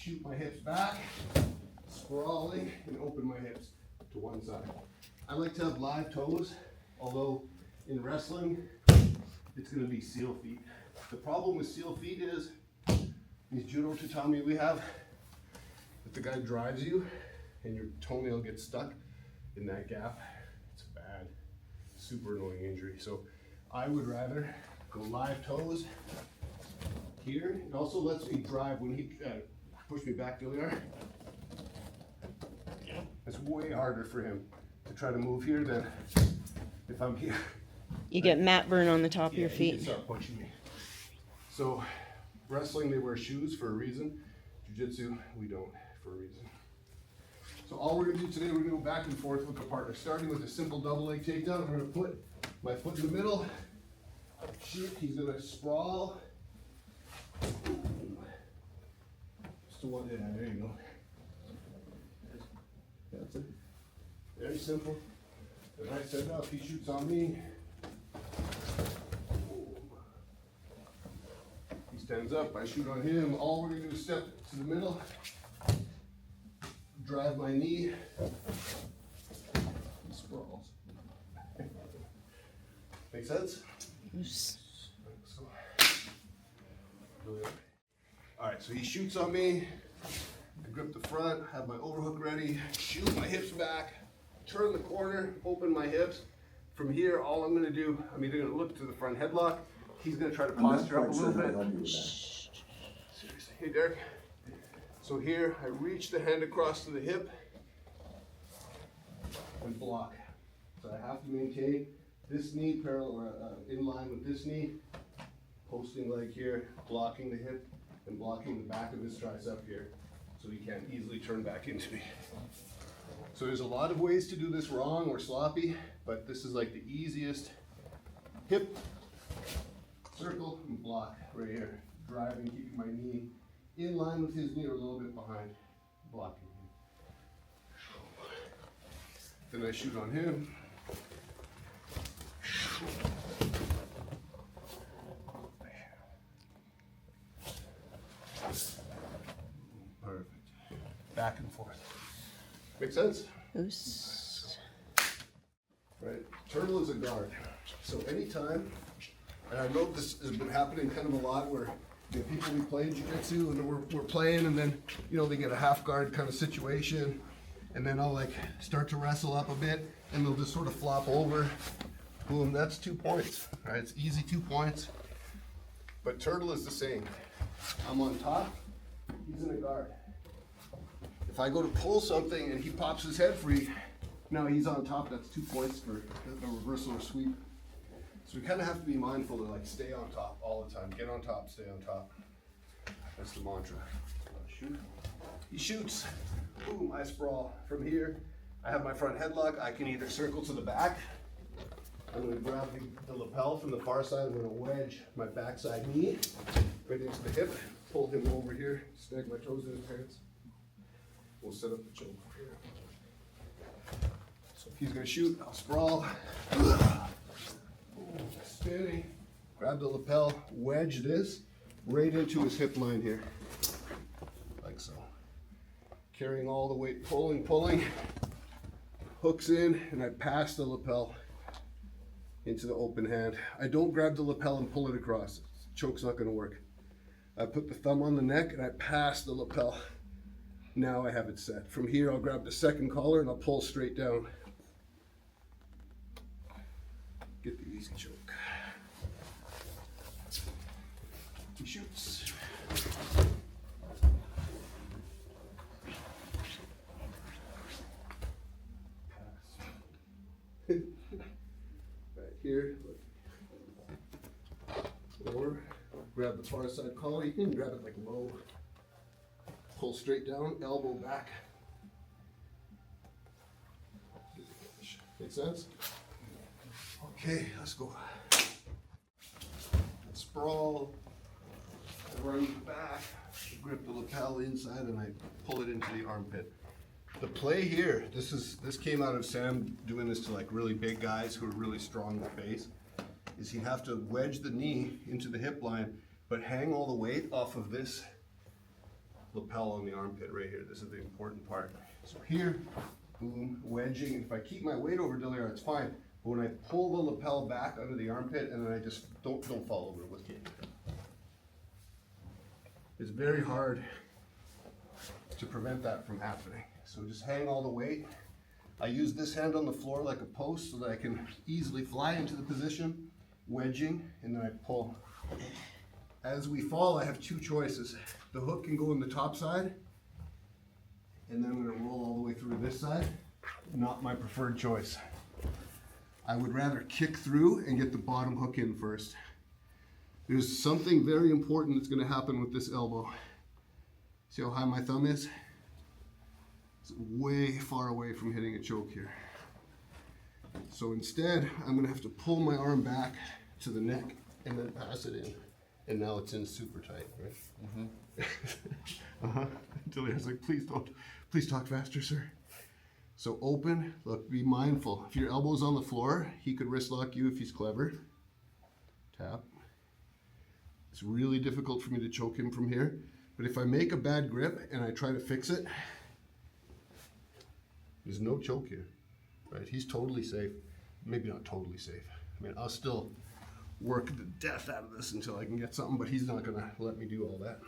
shoot my hips back, sprawling, and open my hips to one side. I like to have live toes, although in wrestling, it's gonna be seal feet. The problem with seal feet is, these judo tatami we have, if the guy drives you and your toenail gets stuck in that gap, it's a bad, super annoying injury. So I would rather go live toes here. It also lets me drive when he pushed me back, there we are. It's way harder for him to try to move here than if I'm here. You get mat burn on the top of your He feet. can start punching me. So wrestling, they wear shoes for a reason. Jiu-jitsu, we don't for a reason. So all we're gonna do today, we're gonna go back and forth with the partner, starting with a simple double leg takedown. I'm gonna put my foot in the middle, shoot, he's gonna sprawl. Just a one hit, there you go. That's it. Very simple. And I set up, he shoots on me. He stands up, I shoot on him. All we're gonna do is step to the middle, drive my knee, and sprawls. Make sense? Alright, so he shoots on me. I grip the front, have my overhook ready, shoot my hips back, turn the corner, open my hips. From here, all I'm gonna do, I'm either gonna look to the front headlock, he's gonna try to posture up a little bit. Seriously, hey Derek. So here, I reach the hand across to the hip and block. So I have to maintain this knee parallel, or in line with this knee, posting leg here, blocking the hip, and blocking the back of his tricep here, so he can't easily turn back into me. So there's a lot of ways to do this wrong or sloppy, but this is like the easiest. Hip, circle, and block right here. Driving, keeping my knee in line with his knee or a little bit behind, blocking him. Then I shoot on him. Perfect. Back and forth. Make sense? Oops. Right. Turtle is a guard. So anytime, and I know this has been happening kind of a lot where people we play jiu-jitsu and we're playing and then, they get a half guard kind of situation and then I'll like start to wrestle up a bit and they'll just sort of flop over. Boom, that's 2 points, right? It's easy 2 points. But turtle is the same. I'm on top, he's in a guard. If I go to pull something and he pops his head free, now he's on top, that's 2 points for a reversal or sweep. So we kind of have to be mindful to like stay on top all the time. Get on top, stay on top. That's the mantra. Shoot. He shoots. Boom, I sprawl. From here, I have my front headlock. I can either circle to the back. I'm going to grab the lapel from the far side. I'm going to wedge my backside knee right into the hip. Pull him over here. Snag my toes in his pants. We'll set up the choke here. So if he's going to shoot, I'll sprawl. Spinning, grab the lapel, wedge this right into his hip line here, like so. Carrying all the weight, pulling, hooks in, and I pass the lapel into the open hand. I don't grab the lapel and pull it across. Choke's not gonna work. I put the thumb on the neck and I pass the lapel. Now I have it set. From here, I'll grab the second collar and I'll pull straight down. Get the easy choke. He shoots. Right here. Or grab the far side collar. You can grab it like low. Pull straight down, elbow back. Make sense? Okay, let's go. Sprawl. I run back, grip the lapel inside, and I pull it into the armpit. The play here, this came out of Sam doing this to like really big guys who are really strong in the face, is you have to wedge the knee into the hip line, but hang all the weight off of this lapel on the armpit right here. This is the important part. So here, boom, wedging. If I keep my weight over Deliar, it's fine. But when I pull the lapel back under the armpit and then I just don't fall over with me. It's very hard to prevent that from happening. So just hang all the weight. I use this hand on the floor like a post so that I can easily fly into the position, wedging, and then I pull. As we fall, I have two choices. The hook can go in the top side, and then I'm gonna roll all the way through this side. Not my preferred choice. I would rather kick through and get the bottom hook in first. There's something very important that's gonna happen with this elbow. See how high my thumb is? It's way far away from hitting a choke here. So instead, I'm gonna have to pull my arm back to the neck and then pass it in. And now it's in super tight, right? Mm-hmm. Delia's like, please talk faster, sir. So open, look, be mindful. If your elbow's on the floor, he could wrist lock you if he's clever. Tap. It's really difficult for me to choke him from here. But if I make a bad grip and I try to fix it, there's no choke here, right? He's totally safe. Maybe not totally safe. I mean, I'll still work the death out of this until I can get something, but he's not gonna let me do all that.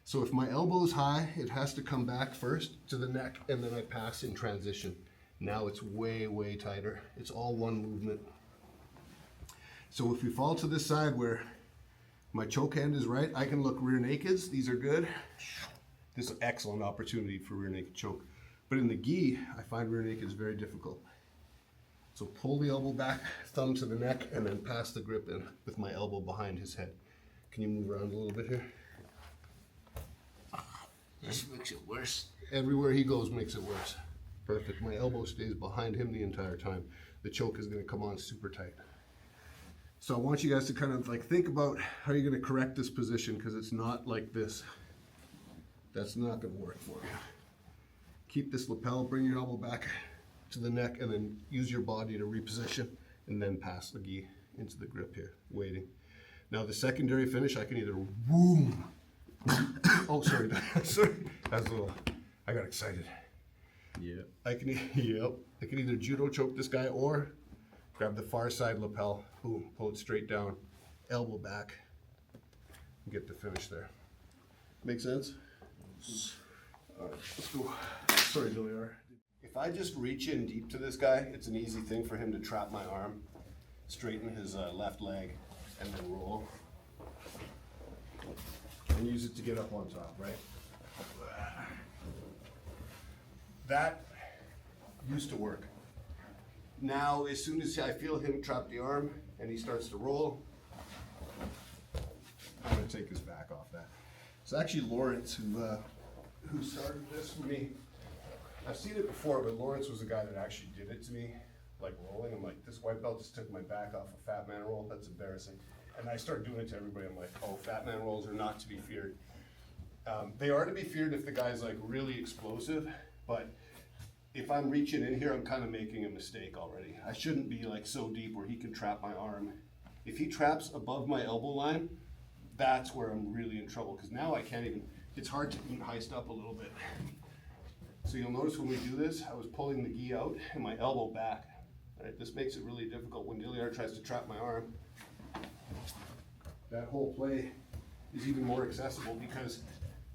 So if my elbow's high, it has to come back first to the neck and then I pass in transition. Now it's way, way tighter. It's all one movement. So if we fall to this side where my choke hand is right, I can look rear nakeds. These are good. This is an excellent opportunity for rear naked choke. But in the gi, I find rear naked is very difficult. So pull the elbow back, thumb to the neck, and then pass the grip in with my elbow behind his head. Can you move around a little bit here? This makes it worse. Everywhere he goes makes it worse. Perfect. My elbow stays behind him the entire time. The choke is going to come on super tight. So I want you guys to kind of like think about how you're going to correct this position, because it's not like this. That's not going to work for you. Keep this lapel, bring your elbow back to the neck, and then use your body to reposition, and then pass the gi into the grip here, waiting. Now the secondary finish, I can either boom. Oh, sorry, sorry. That's a little, I got excited. Yeah. I can either judo choke this guy or grab the far side lapel, boom, pull it straight down, elbow back, and get the finish there. Make sense? All right, let's go. Sorry, Deliar. If I just reach in deep to this guy, it's an easy thing for him to trap my arm, straighten his left leg, and then roll. And use it to get up on top, right? That used to work. Now, as soon as I feel him trap the arm and he starts to roll, I'm gonna take his back off that. It's actually Lawrence who started this for me. I've seen it before, but Lawrence was the guy that actually did it to me, like rolling. I'm like, this white belt just took my back off a fat man roll. That's embarrassing. And I started doing it to everybody. I'm like, oh, fat man rolls are not to be feared. They are to be feared if the guy's like really explosive, but if I'm reaching in here, I'm kind of making a mistake already. I shouldn't be like so deep where he can trap my arm. If he traps above my elbow line, that's where I'm really in trouble, because now I can't even, it's hard to even heist up a little bit. So you'll notice when we do this, I was pulling the gi out and my elbow back. Right? This makes it really difficult when Deliar tries to trap my arm. That whole play is even more accessible because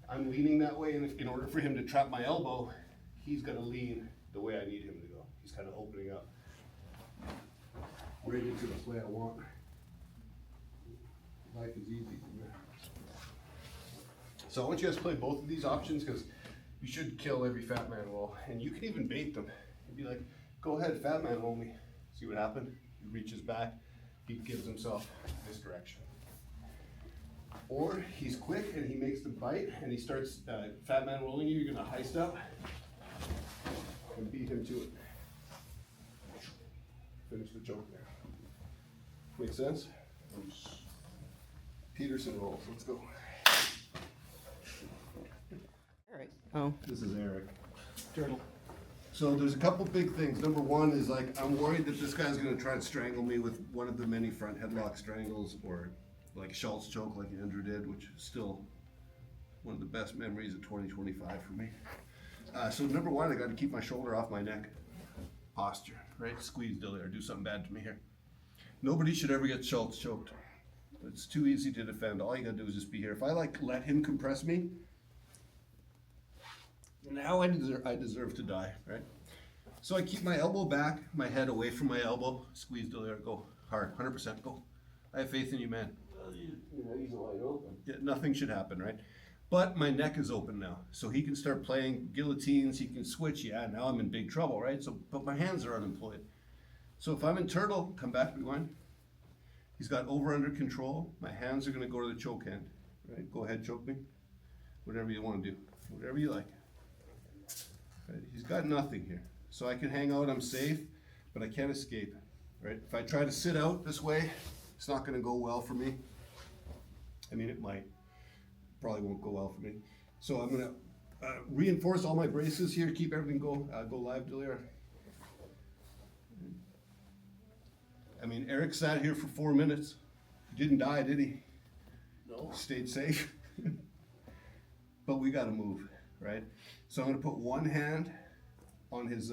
I'm leaning that way, and in order for him to trap my elbow, he's gonna lean the way I need him to go. He's kind of opening up right into the play I want. Life is easy. So I want you guys to play both of these options, because you should kill every fat man roll, and you can even bait them. You'd be like, go ahead, fat man roll me. See what happened? He reaches back, he gives himself this direction. Or he's quick and he makes the bite and he starts fat man rolling you. You're gonna heist up and beat him to it. Finish the choke there. Make sense? Peterson rolls. Let's go. Eric. Oh. This is Eric. Turtle. So there's a couple big things. Number one is like, I'm worried that this guy's gonna try to strangle me with one of the many front headlock strangles, or like a Schultz choke like Andrew did, which is still one of the best memories of 2025 for me. So number one, I got to keep my shoulder off my neck. Posture, right? Squeeze Dilly or do something bad to me here. Nobody should ever get choked. It's too easy to defend. All you gotta do is just be here. If I like let him compress me, now I deserve to die, right? So I keep my elbow back, my head away from my elbow. Squeeze Dilly or go hard, 100%. Go. I have faith in you, man. You know, he's wide open. Yeah, nothing should happen, right? But my neck is open now, so he can start playing guillotines, he can switch. Yeah, now I'm in big trouble, right? So, but my hands are unemployed. So if I'm in turtle, come back, rewind. He's got over under control. My hands are gonna go to the choke hand, right? Go ahead, choke me. Whatever you wanna do, whatever you like. Right? He's got nothing here. So I can hang out, I'm safe, but I can't escape, right? If I try to sit out this way, it's not gonna go well for me. I mean, it might. Probably won't go well for me. So I'm gonna reinforce all my braces here, keep everything go live, Delia. I mean, Eric sat here for 4 minutes. Didn't die, did he? No. Stayed safe. But we gotta move, right? So I'm gonna put one hand on his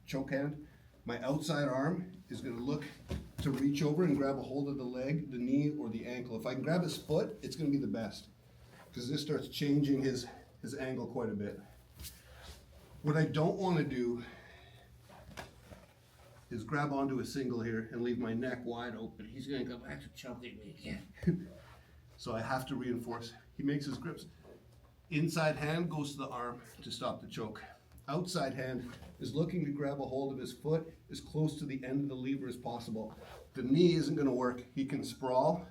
choke hand. My outside arm is gonna look to reach over and grab a hold of the leg, the knee, or the ankle. If I can grab his foot, it's gonna be the best, because this starts changing his angle quite a bit. What I don't wanna do is grab onto a single here and leave my neck wide open. He's gonna go back to choking me again. So I have to reinforce. He makes his grips. Inside hand goes to the arm to stop the choke. Outside hand is looking to grab a hold of his foot as close to the end of the lever as possible. The knee isn't gonna work. He can sprawl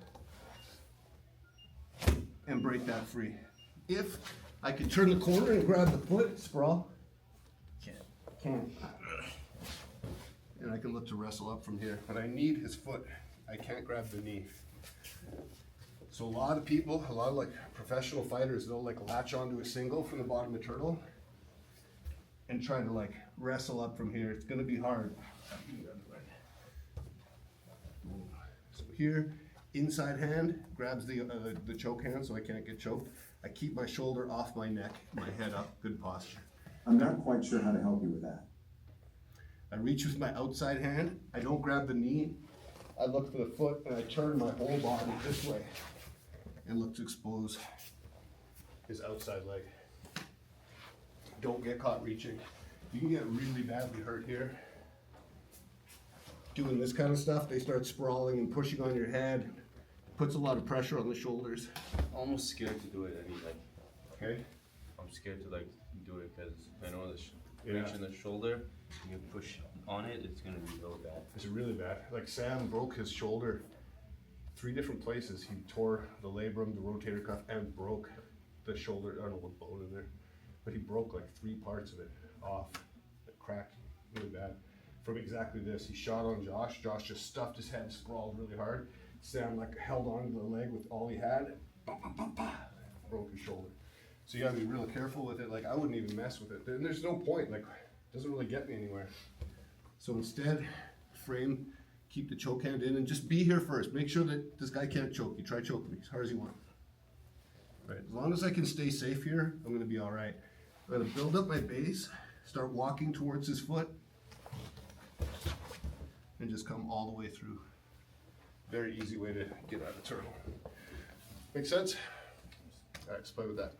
and break that free. If I can turn the corner and grab the foot, sprawl. Can't. And I can look to wrestle up from here, but I need his foot. I can't grab the knee. So a lot of people, a lot of like professional fighters, they'll like latch onto a single from the bottom of turtle and try to like wrestle up from here. It's gonna be hard. So here, inside hand grabs the choke hand so I can't get choked. I keep my shoulder off my neck, my head up, good posture. I'm not quite sure how to help you with that. I reach with my outside hand, I don't grab the knee, I look for the foot and I turn my whole body this way and look to expose his outside leg. Don't get caught reaching. You can get really badly hurt here. Doing this kind of stuff, they start sprawling and pushing on your head, puts a lot of pressure on the shoulders. Almost scared to do it. I mean, like, Okay? I'm scared to like do it because I know the Yeah. reach in the shoulder, and you push on it, it's gonna be real bad. It's really bad. Like Sam broke his shoulder 3 different places. He tore the labrum, the rotator cuff, and broke the shoulder. I don't know what bone in there, but he broke like 3 parts of it off. It cracked really bad from exactly this. He shot on Josh. Josh just stuffed his head, sprawled really hard. Sam like held on to the leg with all he had. Broke his shoulder. So you gotta be real careful with it. Like I wouldn't even mess with it. And there's no point. Like it doesn't really get me anywhere. So instead, frame, keep the choke hand in, and just be here first. Make sure that this guy can't choke you. Try choking me as hard as you want. Right. As long as I can stay safe here, I'm gonna be all right. I'm gonna build up my base, start walking towards his foot, and just come all the way through. Very easy way to get out of turtle. Make sense? All right, let's play with that.